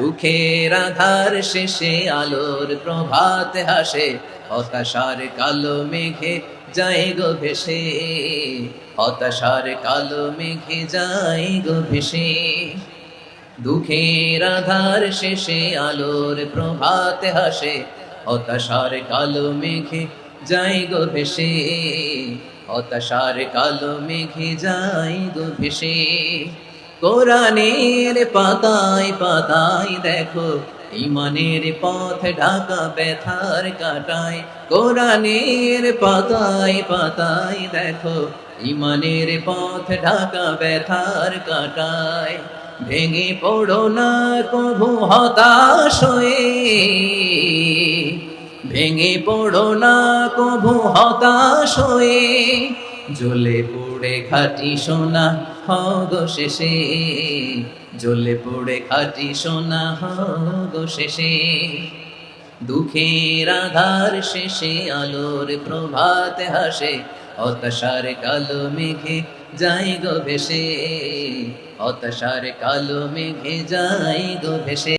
দুঃখের আধার শেষে আলোর প্রভাত হাসে, হতাশার কালো মেঘে যায় গো ভেসে, হতাশার কালো মেঘে যায় গো ভেসে। দুঃখের আধার শেষে আলোর প্রভাত হাসে, হতাশার কালো মেঘে যায় গো ভেসে, হতাশার কালো মেঘে যায় গো ভেসে। কোরআনের পাতায় পাতায় দেখো ইমানের পথ ঢাকা ব্যথার কাটায়, কোরআনের পাতায় পাতায় দেখো ইমানের পথ ঢাকা ব্যথার কাটায়। ভেঙে পড়ো না কভু হতাশ হয়ে, ভেঙে পড়ো না কভু হতাশ হয়ে, জ্বলে পড়ে খাঁটি সোনা হগো শেষে, জ্বলে পড়ে খাঁটি সোনা হগো শেষে। দুঃখের আধার শেষে আলোর প্রভাত হাসে, হতাশার কালো মেঘে যায় গো ভেসে, হতাশার কালো মেঘে যায় গো ভেসে।